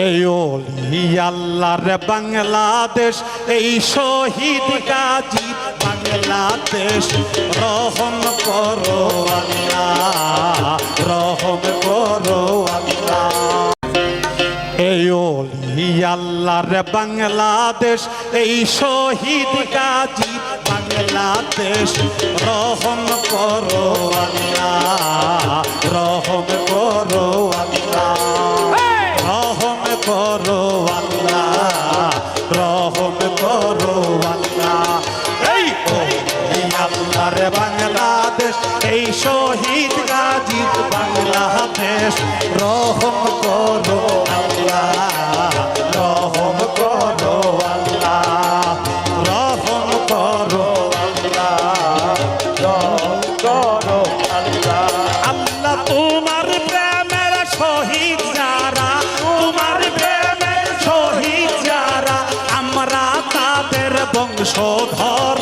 এই ওলি আল্লাহর বাংলাদেশ, এই শহীদ গাজী বাংলাদেশ। রহম করো আল্লাহ, রহম করো আল্লাহ। এই ওলি আল্লাহর বাংলাদেশ, এই শহীদ গাজী বাংলাদেশ। রহম করো আল্লাহ, রহম করো আল্লাহ, রহম করো আল্লাহ, রহম করো আল্লাহ। এই ওলি আল্লাহর বাংলাদেশ, এই শহীদ গাজী বাংলাদেশ। রহম করো আল্লাহ, রহম করো আল্লাহ, রহম করো আল্লাহ, রহম করো আল্লাহ। আল্লাহ তোমার প্রেমের শহীদ যারা, তোমার প্রেমের শহীদ যারা, আমরা তাদের বংশধর,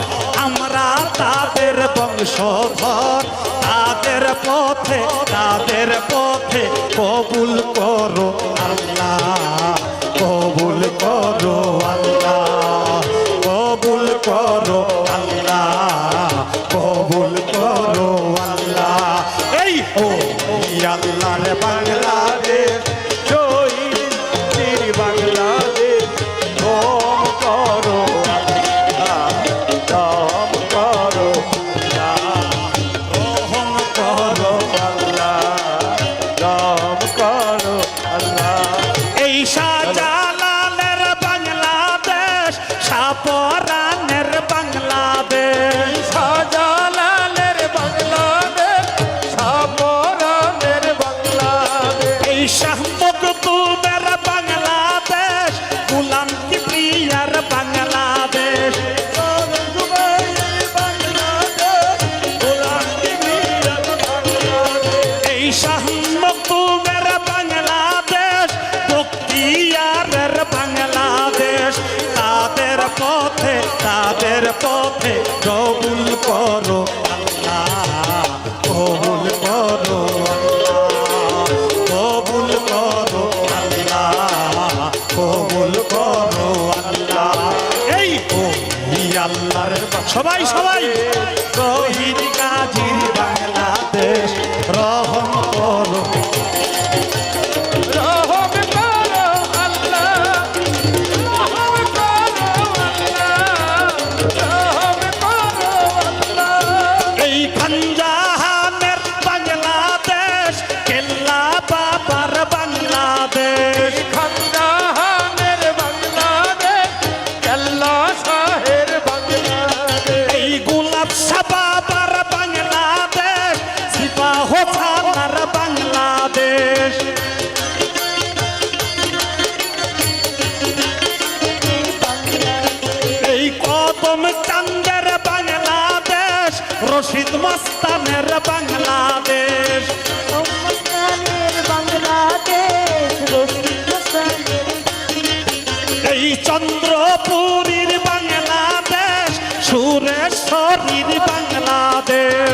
আমরা তাদের বংশধর। তাদের পথে, তাদের পথে কবুল করো আল্লাহ, কবুল করো আল্লাহ, কবুল করো আল্লাহ, কবুল করো আল্লাহ। এই ও আল্লাহর বাংলাদেশ, শহীদ বাংলাদেশ। রহম করো আল্লাহ, রহম করো আল্লাহ, রহম করো আল্লাহ, রহম করো আল্লাহ। এই শাহজালালের বাংলাদেশ, শাহপরানের বাংলাদেশ, শাহজালালের বাংলাদেশ, শাহপরানের বাংলাদেশ। এই শাহ মখদুমের বাংলাদেশ, গোলাম কিবরিয়ার বাংলাদেশ, এই শাহ মখদুমের বাংলাদেশ, বখতিয়ারের বাংলাদেশ। তাদের পথে, তাদের পথে কবুল করো আল্লাহ, কবুল করো আল্লাহ, কবুল করো আল্লাহ, কবুল করো আল্লাহ। এই ওলি আল্লাহর সবাই সবাই শহীদ গাজীর বাংলাদেশ। রহম করো, রহম করো আল্লাহ, রহম করো আল্লাহ, রহম করো আল্লাহ। এই খানজাহানের বাংলাদেশ, কেল্লা বাবার বাংলাদেশ, খানজাহানের বাংলাদেশ, কেল্লা শাহের বাংলাদেশ। এই গোলাপ শাহ বাবার বাংলাদেশ, সিপাহ থানার বাংলাদেশ। এই কদম চান্দের বাংলাদেশ, রশিদ মস্তানের বাংলাদেশ, এই চন্দ্রপুরীর বাংলাদেশ, সুরেশ্বরীর বাংলাদেশ,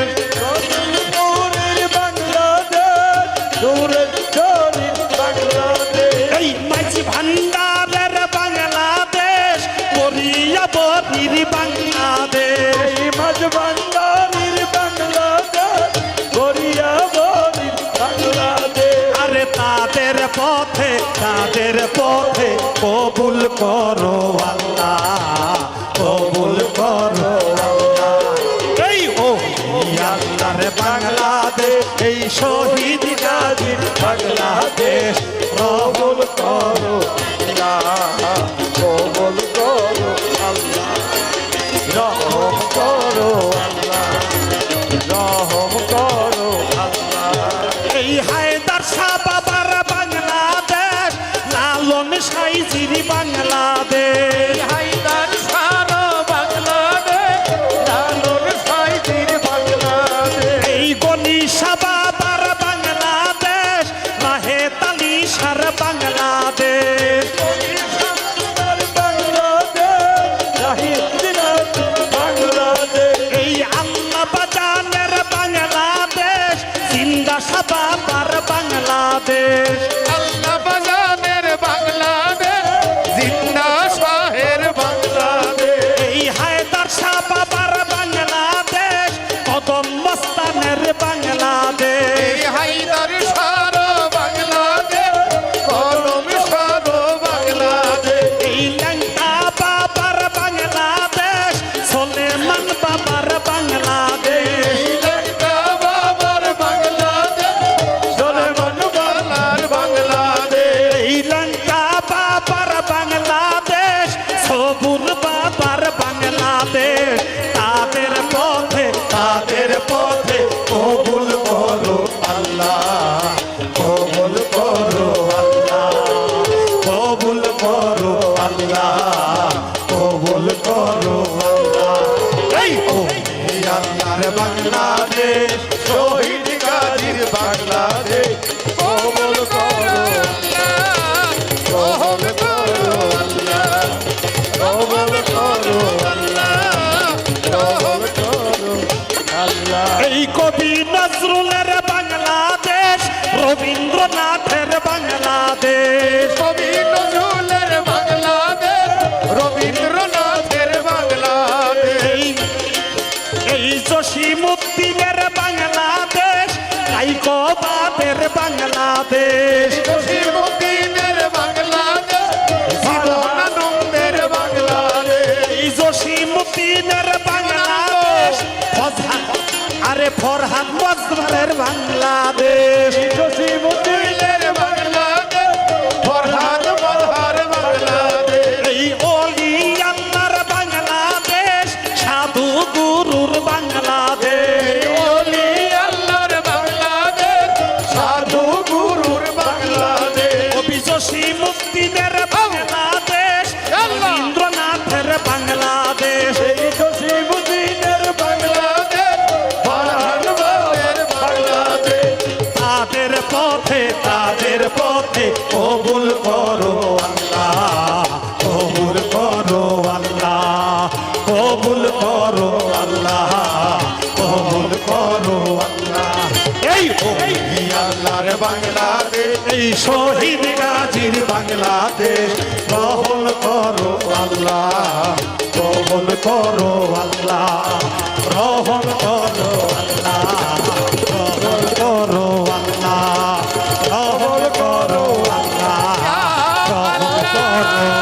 এই মাঝি ভান্ডারের বাংলাদেশ, বরিয়াবরির বাংলাদেশ, মাঝ ভান্ডারির বাংলাদেশ, বরিয়াবরির বাংলাদেশ। আরে তাদের পথে, তাদের পথে কবুল করো আল্লাহ, কবুল করো আল্লাহ। এই ওলি আল্লাহর বাংলাদেশ, এই শহীদ গাজীর বাংলাদেশ। কবুল করো আল্লাহ, কবুল করো আল্লাহ, রহম করো আল্লাহ, রহম করো আল্লাহ। এই হায়দার শাহ বাবার বাংলাদেশ, লালন সাইজির বাংলাদেশ, হায়দার শাহ বাংলাদেশ, লালন সাইজির বাংলাদেশ। এই গনি শাহ বাবার বাংলাদেশ, রাহে তালিশার বাংলাদেশ, এই আল্লাহ বাজানের বাংলাদেশ, জিন্দা শাহ বাবার বাংলাদেশ, আল্লাহ বাজানের বাংলাদেশ। আল্লাহ কবুল করো আল্লাহ এই আল্লাহর বাংলাদেশ শহীদ গাজীর বাংলাদেশ কবুল করো কবুল করো আল্লাহ কবুল করো আল্লাহ কবুল করো আল্লাহ এই কবি নজরুলের বাংলাদেশ রবীন্দ্রনাথের বাংলাদেশ কবি নজরুলের বাংলাদেশ রবীন্দ্রনাথের বাংলাদেশ এই জসিমউদ্দিনের বাংলাদেশ কাইকবাদের বাংলাদেশ জসিমউদ্দিনের বাংলাদেশ জীবনানন্দের বাংলাদেশ এই জসিমউদ্দিনের বাংলাদেশ আরে ফরহাদ মজমারের বাংলাদেশ জসিমউদ্দিনের বাংলাদেশ ফরহাদ মজহার বাংলাদেশ এই ওলি আল্লাহর বাংলাদেশ সাধু গুরুর বাংলাদেশ ওলি আল্লাহর বাংলাদেশ সাধু গুরুর বাংলাদেশ কবি জসিমউদ্দিনের বাংলাদেশ রবীন্দ্রনাথের বাংলাদেশ জসিমউদ্দিনের বাংলাদেশ ফরহাদ মজহার বাংলাদেশ তাদের পথে কবুল করো আল্লাহ কবুল করো আল্লাহ কবুল করো আল্লাহ কবুল করো আল্লাহ এই আল্লাহর বাংলাদেশ এই শহীদ গাজীর বাংলাদেশ কবুল করো আল্লাহ কবুল করো আল্লাহ রহম করো আল্লাহ কবুল করো আল্লাহ কবুল করো আল্লাহ কবুল করো